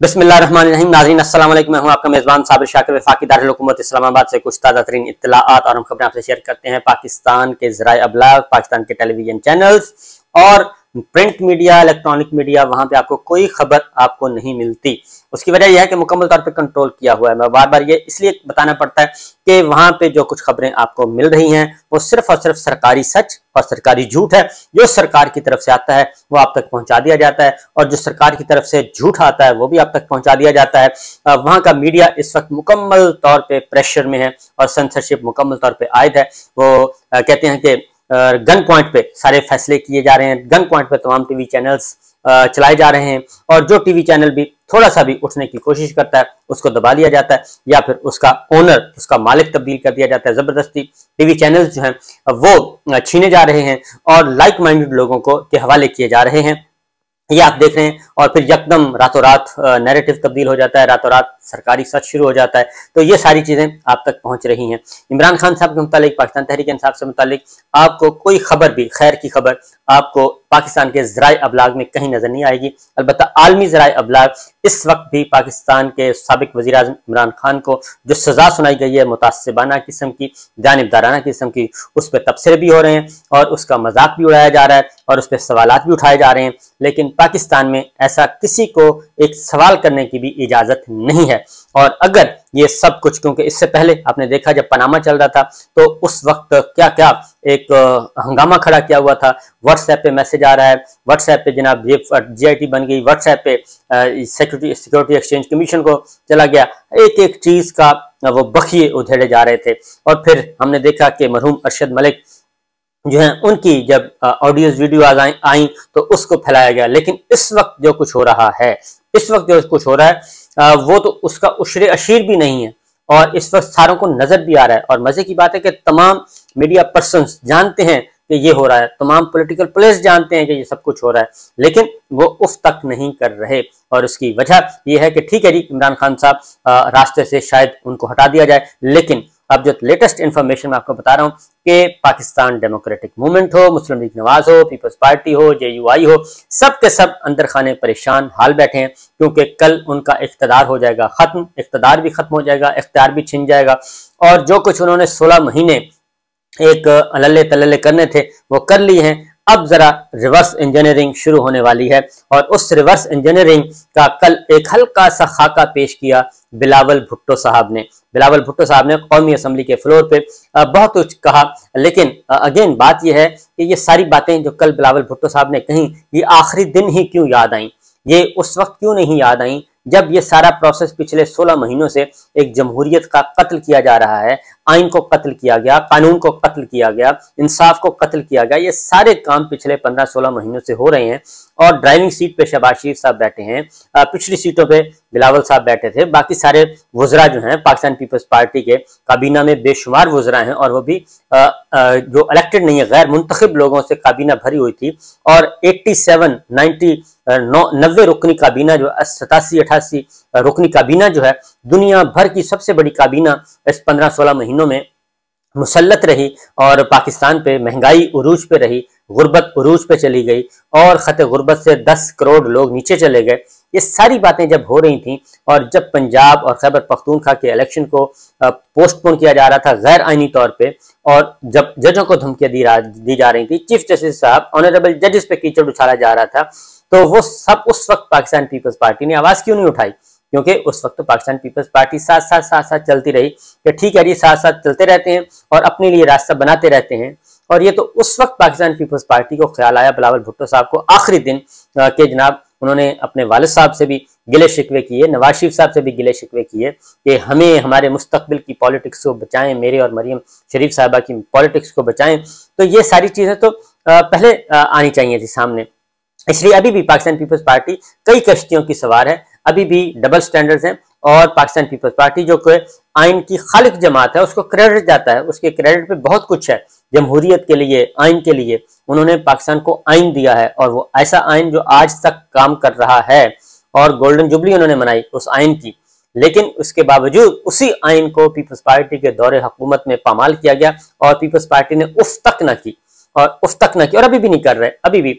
बिस्मिल्लाहिर्रहमानिर्रहीम। नाज़रीन अस्सलाम वालेकुम। मैं हूं आपका मेज़बान साबिर शाकिर, वफाकी दारुल हुकूमत इस्लामाबाद से कुछ ताज़ा तरीन इत्तलाआत और हम खबरें आपसे शेयर करते हैं। पाकिस्तान के ज़राए अबलाग, पाकिस्तान के टेलीविजन चैनल्स और प्रिंट मीडिया, इलेक्ट्रॉनिक मीडिया, वहां पे आपको कोई खबर आपको नहीं मिलती। उसकी वजह यह है कि मुकम्मल तौर पे कंट्रोल किया हुआ है। मैं बार बार ये इसलिए बताना पड़ता है कि वहां पे जो कुछ खबरें आपको मिल रही हैं वो सिर्फ और सिर्फ सरकारी सच और सरकारी झूठ है। जो सरकार की तरफ से आता है वो आप तक पहुंचा दिया जाता है और जो सरकार की तरफ से झूठ आता है वो भी आप तक पहुंचा दिया जाता है। वहां का मीडिया इस वक्त मुकम्मल तौर पे प्रेशर में है और सेंसरशिप मुकम्मल तौर पे आयद है। वो कहते हैं कि गन पॉइंट पे सारे फैसले किए जा रहे हैं, गन पॉइंट पे तमाम टीवी चैनल्स चलाए जा रहे हैं और जो टीवी चैनल भी थोड़ा सा भी उठने की कोशिश करता है उसको दबा दिया जाता है या फिर उसका ओनर, उसका मालिक तब्दील कर दिया जाता है। जबरदस्ती टीवी चैनल्स जो हैं वो छीने जा रहे हैं और लाइक माइंडेड लोगों को के हवाले किए जा रहे हैं। ये आप देख रहे हैं और फिर यकदम रातों रात नैरेटिव तब्दील हो जाता है, रातों रात सरकारी सच शुरू हो जाता है। तो ये सारी चीजें आप तक पहुंच रही हैं। इमरान खान साहब के मुतालिक, पाकिस्तान तहरीक इंसाफ से मुतालिक आपको कोई खबर भी, खैर की खबर आपको पाकिस्तान के ज़राए अबलाग में कहीं नजर नहीं आएगी। अलबत्ता आलमी ज़राए अबलाग इस वक्त भी पाकिस्तान के साबिक वज़ीर आज़म इमरान खान को जो सजा सुनाई गई है मुतासिबाना किस्म की, जानिबदाराना किस्म की, उस पर तबसरे भी हो रहे हैं और उसका मजाक भी उड़ाया जा रहा है और उस पर सवालात भी उठाए जा रहे हैं। लेकिन पाकिस्तान में ऐसा किसी को एक सवाल करने की भी इजाजत नहीं है। और अगर ये सब कुछ, क्योंकि इससे पहले आपने देखा जब पनामा चल रहा था तो उस वक्त क्या क्या एक हंगामा खड़ा किया हुआ था। व्हाट्सएप पे मैसेज आ रहा है, व्हाट्सएप पे जनाब ये GIT बन गई, व्हाट्सएप पे सिक्योरिटी एक्सचेंज कमीशन को चला गया, एक एक चीज का वो बखिए उधेड़े जा रहे थे। और फिर हमने देखा कि मरहूम अरशद मलिक जो है उनकी जब ऑडियोज वीडियो आई तो उसको फैलाया गया। लेकिन इस वक्त जो कुछ हो रहा है, इस वक्त जो कुछ हो रहा है वो तो उसका उशरे अशीर भी नहीं है और इस वक्त सारों को नजर भी आ रहा है। और मजे की बात है कि तमाम मीडिया पर्सन्स जानते हैं कि ये हो रहा है, तमाम पॉलिटिकल प्लेयर्स जानते हैं कि ये सब कुछ हो रहा है, लेकिन वो उफ तक नहीं कर रहे। और उसकी वजह यह है कि ठीक है जी, इमरान खान साहब रास्ते से शायद उनको हटा दिया जाए, लेकिन अब जो लेटेस्ट इंफॉर्मेशन मैं आपको बता रहा हूं कि पाकिस्तान डेमोक्रेटिक मूवमेंट हो, मुस्लिम लीग नवाज हो, पीपल्स पार्टी हो, JUI हो, सब के सब अंदर खाने परेशान हाल बैठे हैं। क्योंकि कल उनका इख्तिदार हो जाएगा खत्म, इख्तिदार भी खत्म हो जाएगा, इख्तियार भी छिन जाएगा और जो कुछ उन्होंने 16 महीने एक अल्ले तल्ले करने थे वो कर ली हैं। अब जरा रिवर्स इंजीनियरिंग शुरू होने वाली है और उस रिवर्स इंजीनियरिंग का कल एक हल्का सा खाका पेश किया बिलावल भुट्टो साहब ने। बिलावल भुट्टो साहब ने कौमी असम्बली के फ्लोर पे बहुत कुछ कहा, लेकिन अगेन बात यह है कि ये सारी बातें जो कल बिलावल भुट्टो साहब ने कही ये आखिरी दिन ही क्यों याद आई, ये उस वक्त क्यों नहीं याद आई जब ये सारा प्रोसेस पिछले 16 महीनों से एक जमहूरियत का कत्ल किया जा रहा है, आइन को कत्ल किया गया, कानून को कत्ल किया गया, इंसाफ को कत्ल किया गया। ये सारे काम पिछले 15-16 महीनों से हो रहे हैं और ड्राइविंग सीट पे शहबाज शरीफ साहब बैठे हैं, पिछली सीटों पे बिलावल साहब बैठे थे, बाकी सारे वज़रा जो हैं पाकिस्तान पीपल्स पार्टी के काबीना में बेशुमार वज़रा हैं और वो भी जो इलेक्टेड नहीं है, गैर मुंतखब लोगों से काबीना भरी हुई थी। और 90 रुकनी काबीना जो 87-88 रुकनी काबीना जो है दुनिया भर की सबसे बड़ी काबीना इस 15-16 महीनों में मुसल्लत रही और पाकिस्तान पे महंगाई उरूज पे रही, गुर्बत उरूज पे चली गई और खत गुर्बत से 10 करोड़ लोग नीचे चले गए। ये सारी बातें जब हो रही थी और जब पंजाब और खैबर पख्तूनख्वा के इलेक्शन को पोस्टपोन किया जा रहा था गैर आइनी तौर पे और जब जजों को धमकियां दी जा रही थी, चीफ जस्टिस साहब, ऑनरेबल जजेस पे कीचड़ उछाला जा रहा था, तो वो सब उस वक्त पाकिस्तान पीपल्स पार्टी ने आवाज क्यों नहीं उठाई? क्योंकि उस वक्त तो पाकिस्तान पीपल्स पार्टी साथ साथ चलती रही कि ठीक है जी, साथ साथ चलते रहते हैं और अपने लिए रास्ता बनाते रहते हैं। और ये तो उस वक्त पाकिस्तान पीपल्स पार्टी को ख्याल आया बिलावल भुट्टो साहब को आखिरी दिन के जनाब उन्होंने अपने वालिद साहब से भी गिले शिकवे किए, नवाज शरीफ साहब से भी गिले शिकवे किए कि हमें हमारे मुस्तकबिल की पॉलिटिक्स को बचाएं, मेरे और मरियम शरीफ साहबा की पॉलिटिक्स को बचाएं। तो ये सारी चीजें तो पहले आनी चाहिए थी सामने। इसलिए अभी भी पाकिस्तान पीपल्स पार्टी कई कश्तियों की सवार है, अभी भी डबल स्टैंडर्ड्स हैं और पाकिस्तान पीपल्स पार्टी जो कि आइन की खालिक जमात है उसको क्रेडिट जाता है, उसके क्रेडिट पे बहुत कुछ है। जमहूरियत के लिए, आइन के लिए उन्होंने पाकिस्तान को आइन दिया है और वो ऐसा आइन जो आज तक काम कर रहा है और गोल्डन जुबली उन्होंने मनाई उस आइन की। लेकिन उसके बावजूद उसी आइन को पीपल्स पार्टी के दौरे हुकूमत में पामाल किया गया और पीपल्स पार्टी ने उफ तक न की और अभी भी नहीं कर रहे। अभी भी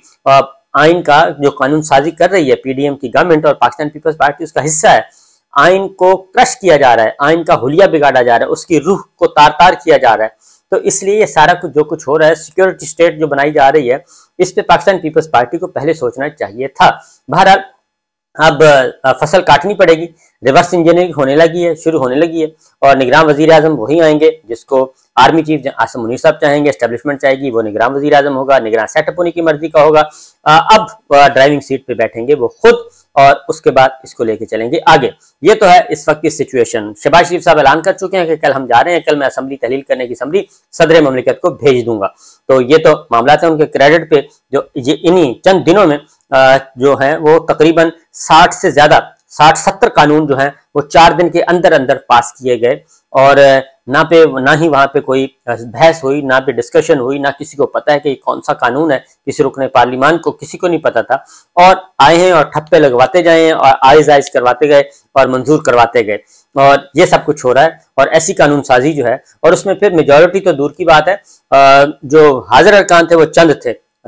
आइन का जो कानून साजी कर रही है पीडीएम की गवर्नमेंट और पाकिस्तान पीपल्स पार्टी उसका हिस्सा है, आइन को क्रश किया जा रहा है, आइन का हुलिया बिगाड़ा जा रहा है, उसकी रूह को तार तार किया जा रहा है। तो इसलिए ये सारा कुछ जो कुछ हो रहा है, सिक्योरिटी स्टेट जो बनाई जा रही है, इस पे पाकिस्तान पीपल्स पार्टी को पहले सोचना चाहिए था। बहरहाल अब फसल काटनी पड़ेगी, रिवर्स इंजीनियरिंग होने लगी है, शुरू होने लगी है, और निगरान वजीर आजम वही आएंगे जिसको आर्मी चीफ आसिम मुनीर साहब चाहेंगे, एस्टेब्लिशमेंट चाहेगी, वो निगरान वजीर आजम होगा, निगरान सेटअप होने की मर्जी का होगा। अब ड्राइविंग सीट पे बैठेंगे वो खुद, और उसके बाद इसको लेके चलेंगे आगे। ये तो है इस वक्त की सिचुएशन। शहबाज शरीफ साहब ऐलान कर चुके हैं कि कल हम जा रहे हैं, कल मैं असेंबली तहलील करने की समरी सदर ममलिकत को भेज दूंगा। तो ये तो मामला है उनके क्रेडिट पे, जो ये इन्हीं चंद दिनों में जो है वो तकरीबन 60 से ज्यादा 60-70 कानून जो है वो 4 दिन के अंदर अंदर पास किए गए, और ना ही वहां पे कोई बहस हुई, ना पे डिस्कशन हुई, ना किसी को पता है कि कौन सा कानून है, किसी रुकने पार्लियामान को किसी को नहीं पता था, और आए हैं और ठप्पे लगवाते जाए और आइज करवाते गए और मंजूर करवाते गए, और ये सब कुछ हो रहा है। और ऐसी कानून साजी जो है, और उसमें फिर मेजोरिटी तो दूर की बात है, जो हाजिर अरकान थे वो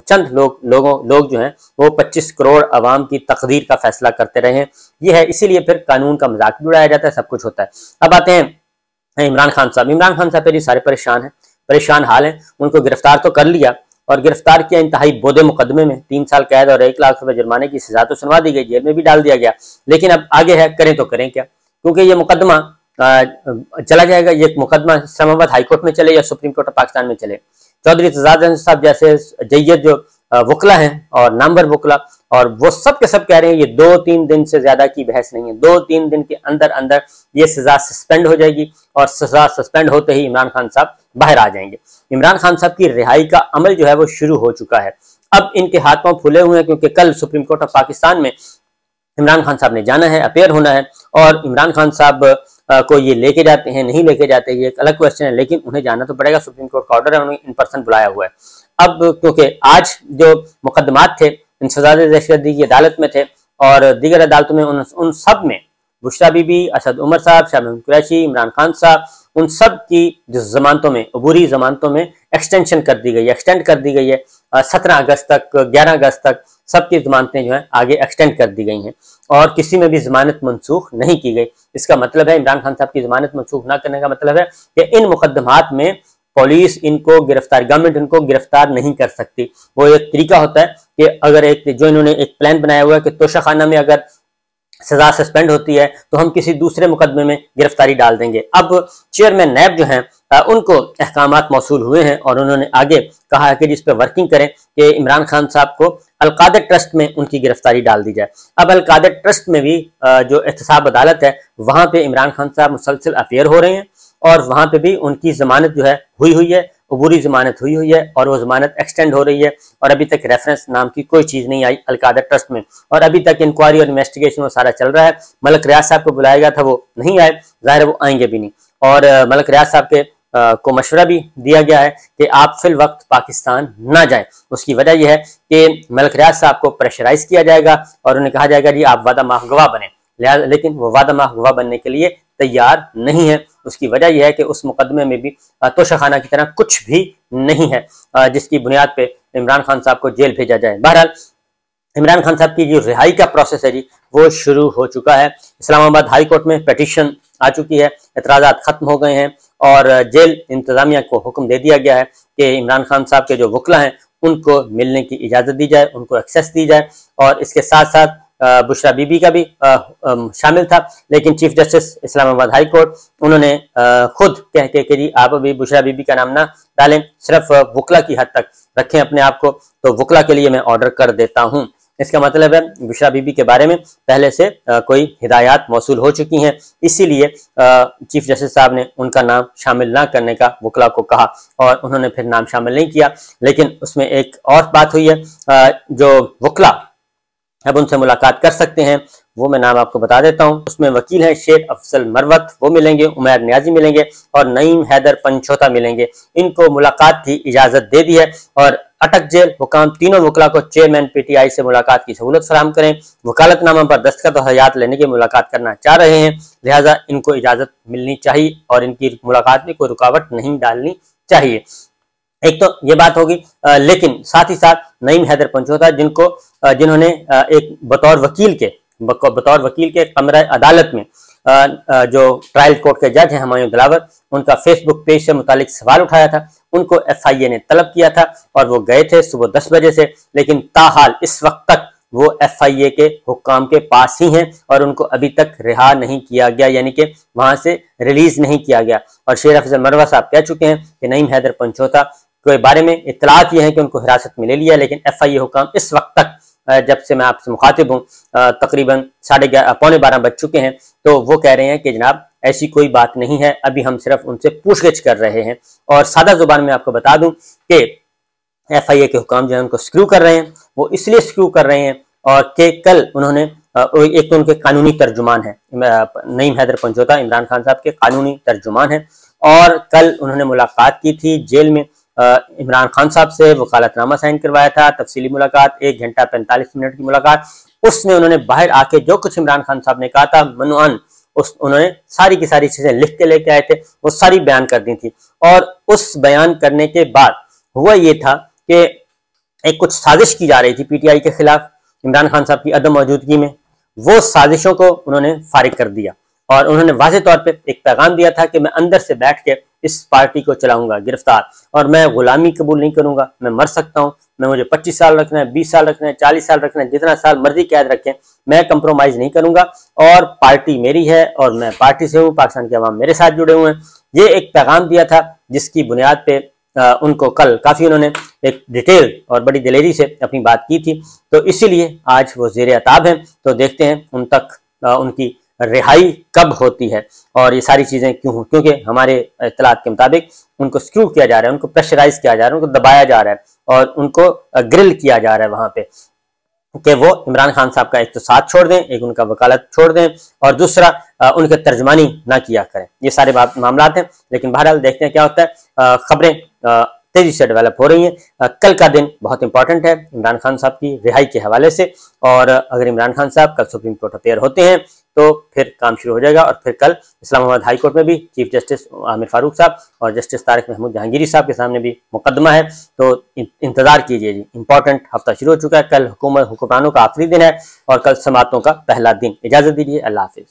चंद लोग जो हैं वो 25 करोड़ अवाम की तकदीर का फैसला करते रहे हैं। ये है, इसीलिए फिर कानून का मजाक भी उड़ाया जाता है, सब कुछ होता है। अब आते हैं इमरान खान साहब। इमरान खान साहब पे सारे परेशान हाल हैं। उनको गिरफ्तार तो कर लिया, और गिरफ्तार किया इंतहाई बोदे मुकदमे में, 3 साल कैद और 1 लाख रुपए जुर्माने की सजा तो सुनवा दी गई, जेल में भी डाल दिया गया। लेकिन अब आगे है, करें तो करें क्या, क्योंकि ये मुकदमा चला जाएगा। ये मुकदमा इस्लामाबाद हाईकोर्ट में चले या सुप्रीम कोर्ट ऑफ पाकिस्तान में चले, चौधरी एतजाज अहमद साहब जैसे जय्यद जो वकला हैं और नामवर वकला, और वो सब के सब कह रहे हैं ये 2-3 दिन से ज्यादा की बहस नहीं है, 2-3 दिन के अंदर अंदर ये सजा सस्पेंड हो जाएगी, और सजा सस्पेंड होते ही इमरान खान साहब बाहर आ जाएंगे। इमरान खान साहब की रिहाई का अमल जो है वो शुरू हो चुका है। अब इनके हाथ पांव फूले हुए हैं, क्योंकि कल सुप्रीम कोर्ट ऑफ पाकिस्तान में इमरान खान साहब ने जाना है, अपेयर होना है, और इमरान खान साहब को ये लेके जाते हैं नहीं लेके जाते ये एक अलग क्वेश्चन है, लेकिन उन्हें जाना तो पड़ेगा, सुप्रीम कोर्ट का ऑर्डर है, उन्हें इन पर्सन बुलाया हुआ है। अब क्योंकि आज जो मुकदमात थे इंसदाद दहशतगर्दी की अदालत में थे, और दीगर अदालतों में उन सब में बुशरा बीबी, असद उमर साहब, शाह महमूद कुरैशी, इमरान खान साहब, उन सब की जो जमानतों में, अबूरी जमानतों में एक्सटेंड कर दी गई है 17 अगस्त तक, 11 अगस्त तक सबकी जमानतें जो है आगे एक्सटेंड कर दी गई हैं, और किसी में भी जमानत मनसूख नहीं की गई। इसका मतलब है, इमरान खान साहब की जमानत मनसूख ना करने का मतलब है कि इन मुकदमात में पुलिस इनको गिरफ्तार, गवर्नमेंट इनको गिरफ्तार नहीं कर सकती। वो एक तरीका होता है कि अगर इन्होंने एक प्लान बनाया हुआ है कि तोशाखाना में अगर सजा सस्पेंड होती है तो हम किसी दूसरे मुकदमे में गिरफ्तारी डाल देंगे। अब चेयरमैन नैब जो हैं उनको अहकामात मौसूल हुए हैं, और उन्होंने आगे कहा है कि जिस पे वर्किंग करें कि इमरान खान साहब को अलकादर ट्रस्ट में उनकी गिरफ्तारी डाल दी जाए। अब अलकादर ट्रस्ट में भी जो एहतसाब अदालत है वहां पे इमरान खान साहब मुसलसल अफेयर हो रहे हैं, और वहां पे भी उनकी जमानत जो है हुई है, अबूरी जमानत हुई है, और वो जमानत एक्सटेंड हो रही है, और अभी तक रेफरेंस नाम की कोई चीज नहीं आई अलकादर ट्रस्ट में, और अभी तक इंक्वायरी और इन्वेस्टिगेशन वो सारा चल रहा है। मलक रियाज साहब को बुलाया गया था, वो नहीं आए, जाहिर है वो आएंगे भी नहीं, और मलक रियाज साहब के को मशवरा भी दिया गया है कि आप फिल वक्त पाकिस्तान ना जाएं। उसकी वजह यह है कि मलक रियाज साहब को प्रेशराइज किया जाएगा, और उन्हें कहा जाएगा जी आप वादा माफ गवाह बने, लेकिन वो वादा माफ गवाह बनने के लिए तैयार नहीं है। उसकी वजह यह है कि उस मुकदमे में भी तोशाखाना की तरह कुछ भी नहीं है जिसकी बुनियाद पे इमरान खान साहब को जेल भेजा जाए। बहरहाल इमरान खान साहब की जो रिहाई का प्रोसेस है जी वो शुरू हो चुका है। इस्लामाबाद हाई कोर्ट में पिटीशन आ चुकी है, एतराज़ात खत्म हो गए हैं, और जेल इंतजामिया को हुक्म दे दिया गया है कि इमरान खान साहब के जो वकला हैं उनको मिलने की इजाज़त दी जाए, उनको एक्सेस दी जाए। और इसके साथ साथ बुशरा बीबी का भी शामिल था, लेकिन chief justice Islamabad high court उन्होंने खुद कह के कि जी आप अभी बुशरा बीबी का नाम ना डालें, सिर्फ वकला की हद तक रखें अपने आप को, तो वकला के लिए मैं ऑर्डर कर देता हूं। इसका मतलब है बुशरा बीबी के बारे में पहले से कोई हिदायत मौसूल हो चुकी हैं, इसीलिए चीफ जस्टिस साहब ने उनका नाम शामिल ना करने का वकला को कहा, और उन्होंने फिर नाम शामिल नहीं किया। लेकिन उसमें एक और बात हुई है, जो वकला अब उनसे मुलाकात कर सकते हैं वो मैं नाम आपको बता देता हूं। उसमें वकील हैं शेख अफजल मरवत, वो मिलेंगे, उमैर नियाजी मिलेंगे, और नईम हैदर पंचोता मिलेंगे। इनको मुलाकात की इजाजत दे दी है, और अटक जेल हुकाम तीनों वकला को चेयरमैन पीटीआई से मुलाकात की सहूलत फराहम करें, वकालतनामा पर दस्तखत और हयात लेने की मुलाकात करना चाह रहे हैं, लिहाजा इनको इजाजत मिलनी चाहिए और इनकी मुलाकात में कोई रुकावट नहीं डालनी चाहिए। एक तो ये बात होगी, लेकिन साथ ही साथ नईम हैदर पंचोता जिन्होंने एक बतौर वकील के कमरा अदालत में जो ट्रायल कोर्ट के जज हैं हुमायूं दिलावर, उनका फेसबुक पेज से मुतालिक सवाल उठाया था, उनको FIA ने तलब किया था और वो गए थे सुबह 10 बजे से, लेकिन ताहाल इस वक्त तक वो FIA के हुक्काम के पास ही हैं और उनको अभी तक रिहा नहीं किया गया, यानी कि वहां से रिलीज नहीं किया गया। और शेर अफजल मरवा साहब कह चुके हैं कि नईम हैदर पंचोता के बारे में इत्तलात ये है कि उनको हिरासत में ले लिया, लेकिन FIA हुक्काम इस वक्त तक, जब से मैं आपसे मुखातिब हूँ, तकरीबन 11:30 पौने 12 बज चुके हैं, तो वो कह रहे हैं कि जनाब ऐसी कोई बात नहीं है, अभी हम सिर्फ उनसे पूछगिछ कर रहे हैं। और सादा जुबान में आपको बता दूं कि FIA के हुक्म जो है उनको स्क्रू कर रहे हैं, वो इसलिए स्क्रू कर रहे हैं और कि कल उन्होंने एक तो उनके कानूनी तर्जुमान है, नईम हैदर पंचोता इमरान खान साहब के कानूनी तर्जुमान है, और कल उन्होंने मुलाकात की थी जेल में इमरान खान साहब से, वकालतनामा साइन करवाया था, तफसीली मुलाकात 1 घंटा 45 मिनट की मुलाकात। उसमें उन्होंने बाहर आके जो कुछ इमरान खान साहब ने कहा था मनुअन, उन्होंने सारी की सारी चीजें लिख के लेके आए थे, वो सारी बयान कर दी थी। और उस बयान करने के बाद हुआ ये था कि एक कुछ साजिश की जा रही थी PTI के खिलाफ इमरान खान साहब की अदम मौजूदगी में, वो साजिशों को उन्होंने फारिग कर दिया और उन्होंने वाज़ेह तौर पे एक पैगाम दिया था कि मैं अंदर से बैठ के इस पार्टी को चलाऊंगा गिरफ्तार, और मैं गुलामी कबूल नहीं करूंगा, मैं मर सकता हूं, मैं मुझे 25 साल रखना है, 20 साल रखना है, 40 साल रखना है, जितना साल मर्जी कैद रखें, मैं कंप्रोमाइज नहीं करूंगा और पार्टी मेरी है और मैं पार्टी से हूँ, पाकिस्तान के अवाम मेरे साथ जुड़े हुए हैं। ये एक पैगाम दिया था जिसकी बुनियाद पे उनको कल काफी उन्होंने एक डिटेल और बड़ी दिलेरी से अपनी बात की थी, तो इसीलिए आज वो ज़ेरे अताब हैं। तो देखते हैं उन तक उनकी रिहाई कब होती है और ये सारी चीजें क्यों हो, क्योंकि हमारे इत्तलात के मुताबिक उनको स्क्रू किया जा रहा है, उनको प्रेशराइज किया जा रहा है, उनको दबाया जा रहा है और उनको ग्रिल किया जा रहा है वहां पे कि वो इमरान खान साहब का एक तो साथ छोड़ दें, एक उनका वकालत छोड़ दें और दूसरा उनके तर्जमानी ना किया करें। ये सारे मामलात हैं, लेकिन बहरहाल देखते हैं क्या होता है। खबरें तेजी से डेवलप हो रही हैं। कल का दिन बहुत इंपॉर्टेंट है इमरान खान साहब की रिहाई के हवाले से, और अगर इमरान खान साहब कल सुप्रीम कोर्ट अपेयर होते हैं तो फिर काम शुरू हो जाएगा और फिर कल इस्लामाबाद हाई कोर्ट में भी चीफ जस्टिस आमिर फारूक साहब और जस्टिस तारिक महमूद जहांगीरी साहब के सामने भी मुकदमा है। तो इंतजार कीजिए जी, इंपॉर्टेंट हफ्ता शुरू हो चुका है। कल हुक्मरानों का आखिरी दिन है और कल समातों का पहला दिन। इजाजत दीजिए, अल्लाह हाफिज।